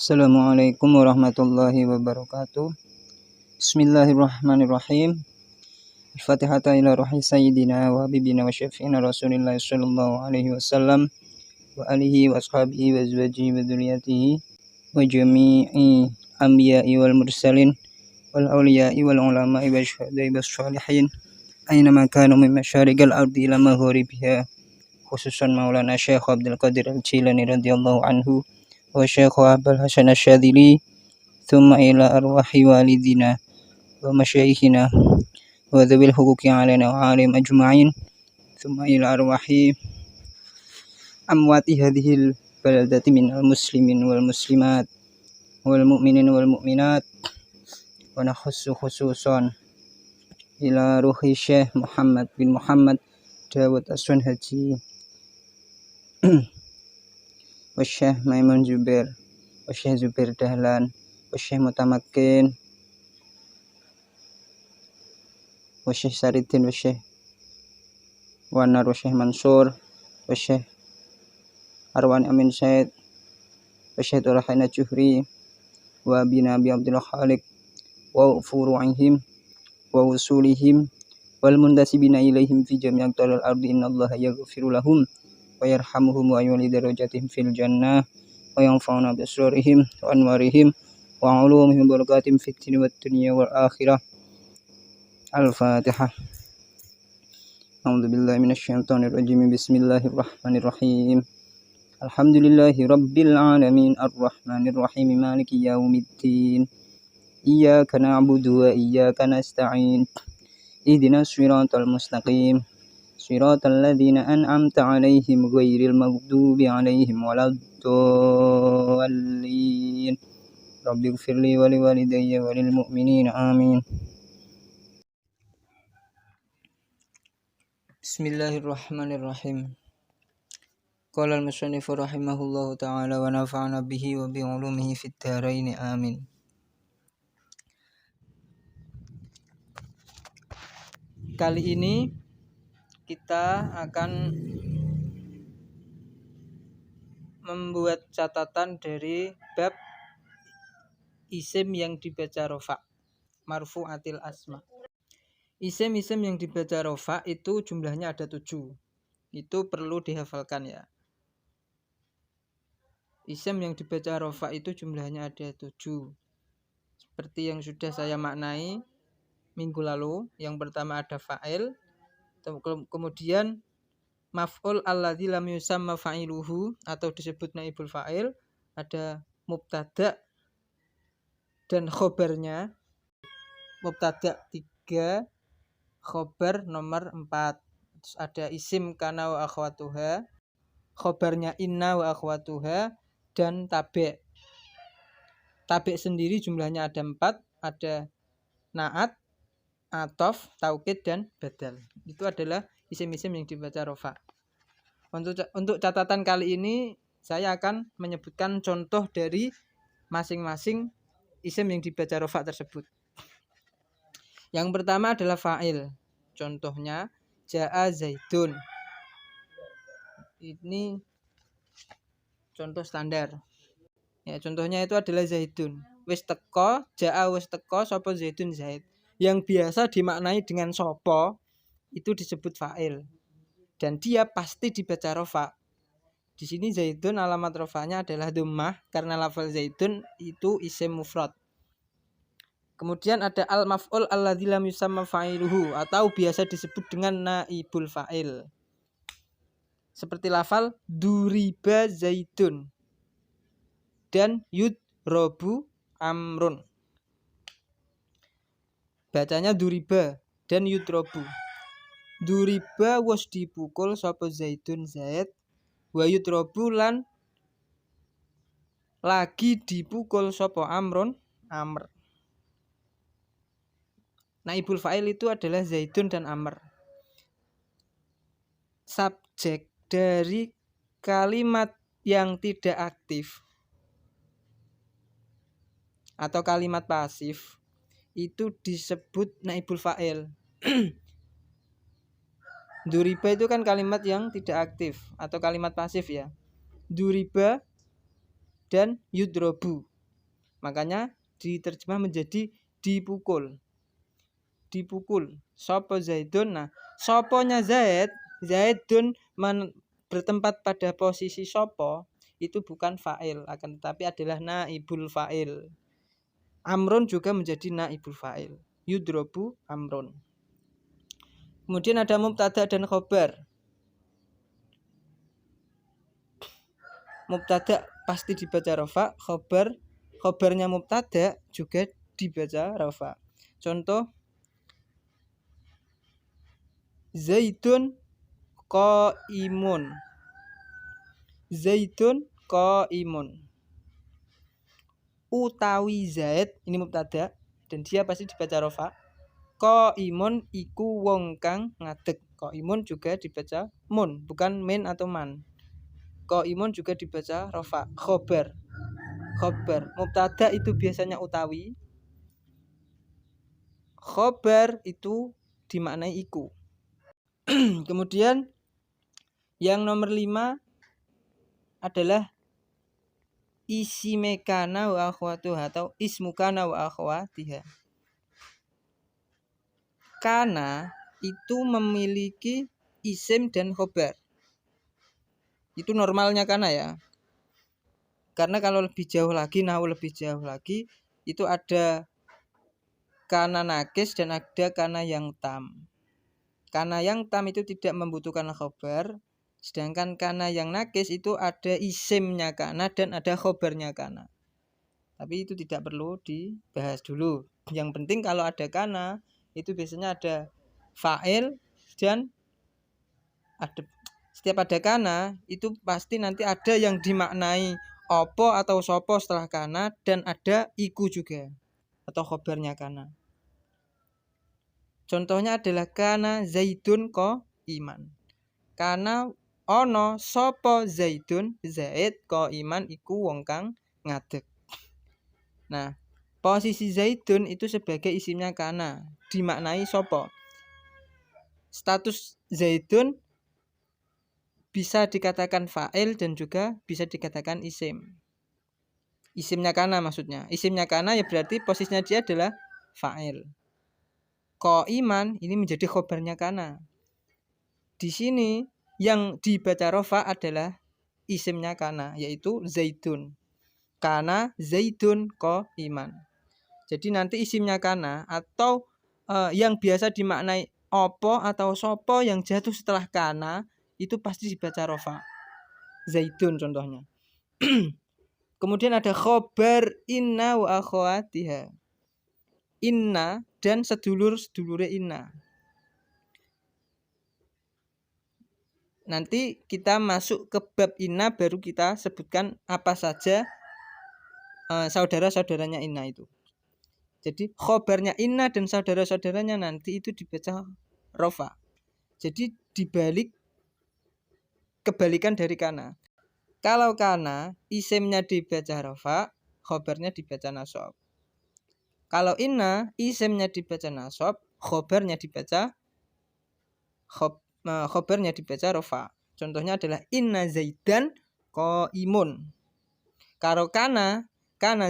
Assalamualaikum warahmatullahi wabarakatuh. Bismillahirrahmanirrahim. Al-Fatihata ila ruhi sayyidina wa habibina wa syafi'ina Rasulillah sallallahu alaihi wasallam wa alihi wa ashabihi wa azwajihi wa dzurriyyatihi wa jami'i anbiya'i wal mursalin wal awliya'i wal ulama'i wa syuhada'i was sholihin aina ma kanu min masyariqil ardi ila magharibiha, khususan Maulana Syekh Abdul Qadir Al-Jilani radhiyallahu anhu wa Syekh Abdul Hasan Asy-Syadzili, thumma ila arwahi walidina wa masyayikhina wa dzawil huquqi alaina wa alim ajma'in, thumma ila arwahi amwati hadhil baladati minal muslimin wal muslimat wal mu'minin wal mu'minat, wa nakhussu khususan ila ruhi Syekh Muhammad bin Muhammad Dawud As-Sunhaji wa Syekh Maimun Zubair wa Syekh Zubair Dahlan wa Syekh Mutamakin wa Syekh Saridin wa Syekh Wanar wa Syekh Mansur wa Syekh Arwan Amin Said wa Syekh Turahina Juhri wa Abi Nabi Abdul Khaliq wa furu'ihim wa usulihim wal muntasibina ilaihim fi jami' aqtaril ardi innallaha yaghfiru lahum wa yarhamuhum wa yu'li darajatihim fil jannah wa yanfa'una bi asrarihim wa anwarihim wa ulumihim wa barakatihim fid dunya wad dunya wal akhirah. Al-Fatihah. A'udzu billahi minasyaitonir rajim. Bismillahirrahmanirrahim. Alhamdulillahi rabbil alamin arrahmanir rahim maliki yaumiddin. Iyyaka na'budu wa iyyaka nasta'in. Ihdinas siratal mustaqim. Siratal ladzina an'amta 'alaihim ghairil maghdubi 'alaihim waladdallin. Rabbighfirli wa liwalidayya wa lil mu'minina amin. Bismillahirrahmanirrahim. Qala al-musannifu rahimahullahu ta'ala wa nafa'ana bihi wa bi 'ulumihi fid dharain amin. Kali ini kita akan membuat catatan dari bab isim yang dibaca rofa, marfu'atil asma. Isim-isim yang dibaca rofa itu jumlahnya ada 7. Itu perlu dihafalkan ya. Isim yang dibaca rofa itu jumlahnya ada 7. Seperti yang sudah saya maknai minggu lalu. Yang pertama ada fa'il, kemudian maf'ul alladzi lam yusamma fa'iluhu atau disebut naibul fa'il, ada mubtada dan khobarnya. Mubtada 3, khobar nomor 4. Terus ada isim kana wa akhwatuha, khobarnya inna wa akhwatuha, dan tabi'. Tabi' sendiri jumlahnya ada 4, ada na'at, atof, taukid, dan badal. Itu adalah isim-isim yang dibaca rofa. Untuk catatan kali ini saya akan menyebutkan contoh dari masing-masing isim yang dibaca rofa tersebut. Yang pertama adalah fa'il. Contohnya ja'a zaidun. Ini contoh standar. Ya, contohnya itu adalah zaidun. Wis teko, ja'a wis teko sapa zaidun zaid. Yang biasa dimaknai dengan sopo itu disebut fa'il. Dan dia pasti dibaca rofa. Di sini zaidun alamat rofanya adalah dhammah karena lafal zaidun itu isim mufrad. Kemudian ada al-maf'ul alladzi lam yusamma fa'iluhu atau biasa disebut dengan naibul fa'il. Seperti lafal duriba zaidun dan yudrobu amrun. Bacanya duriba dan yudrobu. Duriba was dipukul sapa zaidun zaid, wa yudrobu lan lagi dipukul sapa amrun amr. Naibul fa'il itu adalah zaidun dan amr. Subjek dari kalimat yang tidak aktif atau kalimat pasif itu disebut naibul fa'il. Duriba itu kan kalimat yang tidak aktif atau kalimat pasif ya. Duriba dan yudrobu. Makanya diterjemah menjadi dipukul. Dipukul. Sopo Zaidun. Nah, soponya Zaid, Zaidun bertempat pada posisi sopo itu bukan fa'il, akan tetapi adalah naibul fa'il. Amrun juga menjadi naibul fa'il. Yudrobu amrun. Kemudian ada mubtada dan khobar. Mubtada pasti dibaca rafa, khobarnya mubtada juga dibaca rafa. Contoh Zaidun qaimun. Zaidun qaimun. Utawi Zaid ini mubtada dan dia pasti dibaca rafa. Qaimun iku wong kang ngadeg. Qaimun juga dibaca mun, bukan min atau man. Qaimun juga dibaca rafa. Khobar. Mubtada itu biasanya utawi. Khobar itu dimaknai iku. Kemudian yang nomor 5 adalah isime kana wa akhwatuha atau ismu kana wa akhwatiha. Kana itu memiliki isim dan khobar. Itu normalnya kana ya. Karena kalau lebih jauh lagi, itu ada kana nakis dan ada kana yang tam. Kana yang tam itu tidak membutuhkan khobar, sedangkan kana yang nakis itu ada isimnya kana dan ada khobarnya kana. Tapi itu tidak perlu dibahas dulu. Yang penting kalau ada kana itu biasanya ada fa'il dan setiap ada kana itu pasti nanti ada yang dimaknai opo atau sopo setelah kana dan ada iku juga atau khobarnya kana. Contohnya adalah kana Zaidun qaiman. Kana ono sopo Zaidun, Zaid qaiman iku wong kang ngadeg. Nah, posisi Zaidun itu sebagai isimnya kana, dimaknai sopo. Status Zaidun bisa dikatakan fa'il dan juga bisa dikatakan isim. Isimnya kana maksudnya. Isimnya kana ya berarti posisinya dia adalah fa'il. Qaiman ini menjadi khobarnya kana. Di sini yang dibaca rafa adalah isimnya kana, yaitu Zaidun. Kana Zaidun qaiman. Jadi nanti isimnya kana atau yang biasa dimaknai opo atau sopo yang jatuh setelah kana itu pasti dibaca rafa. Zaidun contohnya. Kemudian ada khobar inna wa akhwatiha. Inna dan sedulur-sedulure inna. Nanti kita masuk ke bab inna baru kita sebutkan apa saja saudara-saudaranya inna itu. Jadi khobarnya inna dan saudara-saudaranya nanti itu dibaca rafa. Jadi kebalikan dari kana. Kalau kana isimnya dibaca rafa, khobarnya dibaca nasab. Kalau inna isimnya dibaca nasab, khobarnya dibaca rafa. Contohnya adalah inna Zaidan qaimun. Kalau kana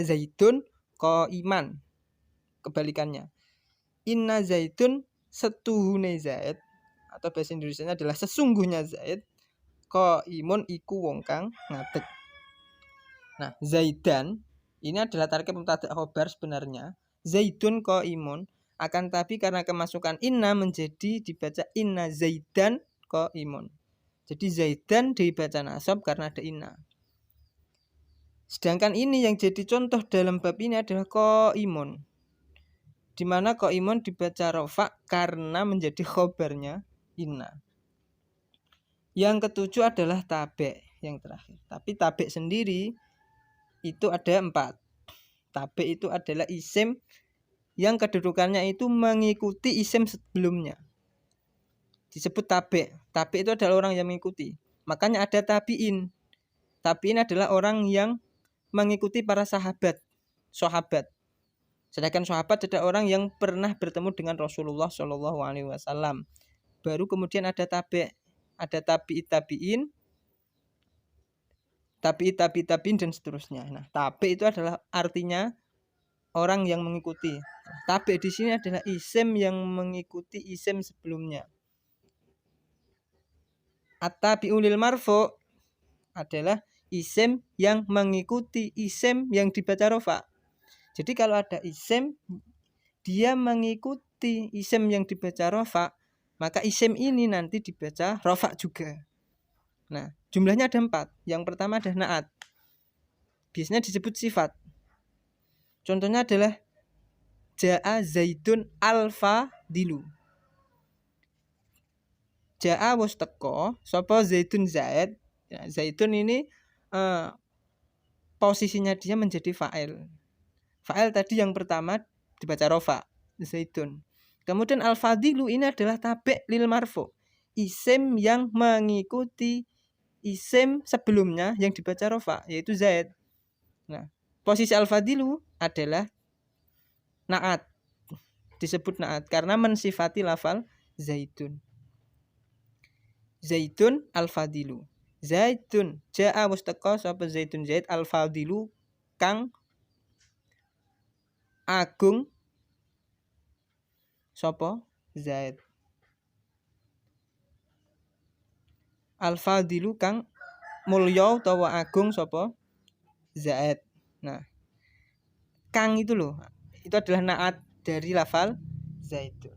Zaidun qaiman. Kebalikannya. Inna Zaidun setuhune Zaid atau bahasa Indonesianya adalah sesungguhnya Zaid qaimun iku wong kang ngadeg. Nah, Zaidan ini adalah tarkib mubtada khobar sebenarnya. Zaidun qaimun, akan tapi karena kemasukan inna menjadi dibaca inna Zaidan qaimun. Jadi Zaidan dibaca nasab karena ada inna. Sedangkan ini yang jadi contoh dalam bab ini adalah qaimun. Di mana qaimun dibaca rafa karena menjadi khobarnya inna. Yang ketujuh adalah tabe yang terakhir. Tapi tabe sendiri itu ada 4. Tabe itu adalah isim yang kedudukannya itu mengikuti isim sebelumnya. Disebut tabe. Tabe itu adalah orang yang mengikuti. Makanya ada tabiin. Tabiin adalah orang yang mengikuti para sahabat. Sedangkan sahabat adalah orang yang pernah bertemu dengan Rasulullah SAW. Baru kemudian ada tabe, ada tabiin, tabiin dan seterusnya. Nah, tabe itu adalah artinya orang yang mengikuti. Tabi di sini adalah isim yang mengikuti isim sebelumnya. At-tabi'u lil marfu adalah isim yang mengikuti isim yang dibaca rofa. Jadi kalau ada isim dia mengikuti isim yang dibaca rofa, maka isim ini nanti dibaca rofa juga. Nah, jumlahnya ada 4. Yang pertama adalah na'at. Biasanya disebut sifat. Contohnya adalah ja'a zaidun al-fadilu. Ja'a wis teko sapa zaidun zaid. Ya, zaidun ini posisinya dia menjadi fa'il. Fa'il tadi yang pertama dibaca rofa, zaidun. Kemudian al-fadilu ini adalah tabi' lil marfu. Isim yang mengikuti isim sebelumnya yang dibaca rofa, yaitu zaid. Nah, posisi al-fadilu adalah na'at. Disebut na'at karena mensifati lafal zaidun. Zaidun al-fadilu. Zaidun ja'a mustaqqa sapa zaidun zaid al-fadilu kang agung sapa zaid. Al-fadilu kang mulya utawa agung sapa zaid. Nah, kang itu loh, itu adalah na'at dari lafal zaidun.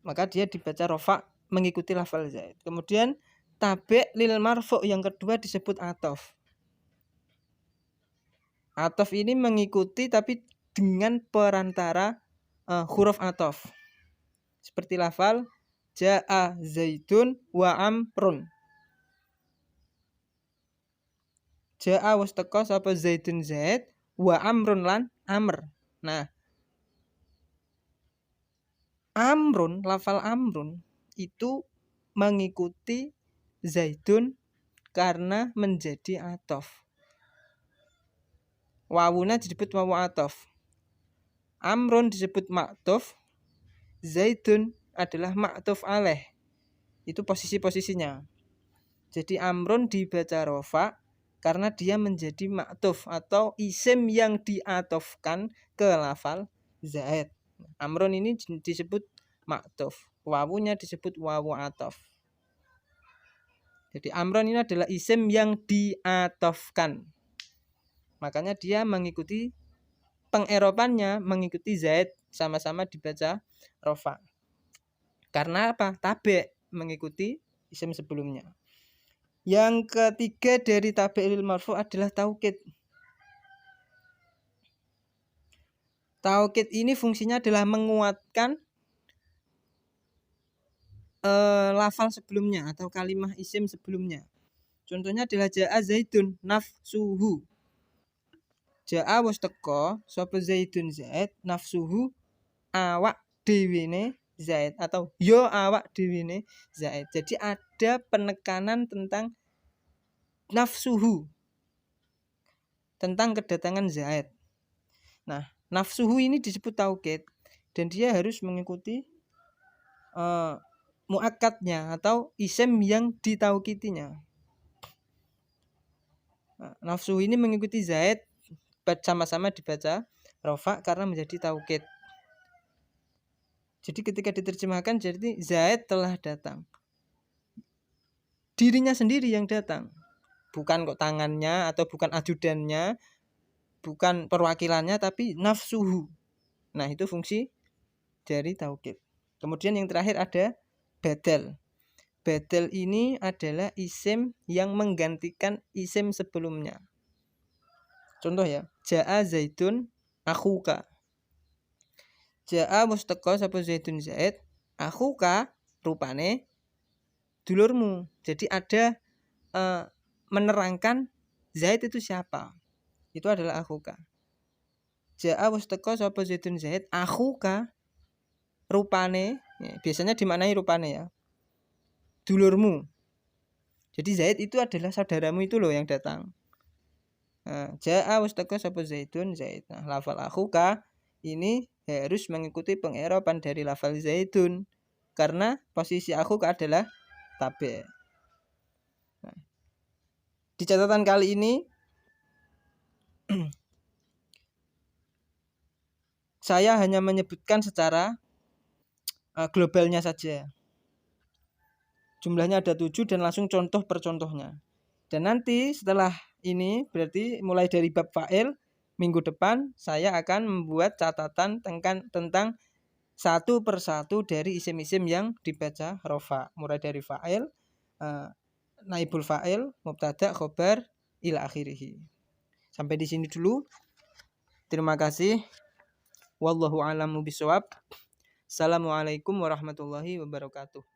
Maka dia dibaca rofa mengikuti lafal zaid. Kemudian tabi' lil marfu yang kedua disebut atof. Atof ini mengikuti tapi dengan perantara huruf atof. Seperti lafal ja'a zaidun wa amrun. Ja'a wis teka sapa zaidun zaid wa amrun lan amr. Nah, amrun, lafal amrun itu mengikuti zaidun karena menjadi atof. Wawunya disebut wawu atof. Amrun disebut ma'tuf. Zaidun adalah ma'tuf alaih. Itu posisi-posisinya. Jadi amrun dibaca rofa karena dia menjadi ma'tuf atau isim yang diatofkan ke lafal zaid. Amrun ini disebut ma'tuf. Wawunya disebut wawu atof. Jadi amrun ini adalah isim yang diatofkan. Makanya dia mengikuti pengeropannya mengikuti zaid, sama-sama dibaca rofa. Karena apa? Tabi' mengikuti isim sebelumnya. Yang ketiga dari tabi' lil marfu adalah taukid. Taukid ini fungsinya adalah menguatkan lafal sebelumnya atau kalimah isim sebelumnya. Contohnya adalah ja'a zaidun nafsuhu. Ja'a wis teka sapa zaidun zaid nafsuhu awak dhewene zaid atau yo awak dhewene zaid. Jadi ada penekanan tentang nafsuhu, tentang kedatangan zaid. Nah, nafsuhu ini disebut taukid dan dia harus mengikuti muakkadnya atau isim yang ditaukitinya. Nah, nafsuhu ini mengikuti zaid, sama-sama dibaca rofa karena menjadi taukid. Jadi ketika diterjemahkan jadi zaid telah datang. Dirinya sendiri yang datang. Bukan kok tangannya atau bukan ajudannya, bukan perwakilannya, tapi nafsuhu. Nah, itu fungsi dari taukid. Kemudian yang terakhir ada badal. Badal ini adalah isim yang menggantikan isim sebelumnya. Contoh ya, ja'a zaidun akhuka. Ja'a mustaqqa sapa zaidun zaid akhuka rupane dulurmu. Jadi ada menerangkan zaid itu siapa. Itu adalah akhuka. Ja'a mustaqqa sapa zaidun zaid akhuka rupane, ya, biasanya dimaknai rupane ya, dulurmu. Jadi zaid itu adalah saudaramu itu loh yang datang. Ja'a mustaqqa sapa zaidun zaid. Nah, lafal akhuka ini harus mengikuti pengeropan dari lafal zaidun karena posisi akhuka adalah tabi'. Nah, di catatan kali ini Saya hanya menyebutkan secara globalnya saja. Jumlahnya ada 7 dan langsung contoh per contohnya. Dan nanti setelah ini berarti mulai dari bab fa'il, minggu depan saya akan membuat catatan tentang satu persatu dari isim-isim yang dibaca rofa. Mulai dari fa'il, naibul fa'il, mubtada, khobar, ila akhirih. Sampai di sini dulu. Terima kasih. Wallahu a'lamu bishawab. Assalamualaikum warahmatullahi wabarakatuh.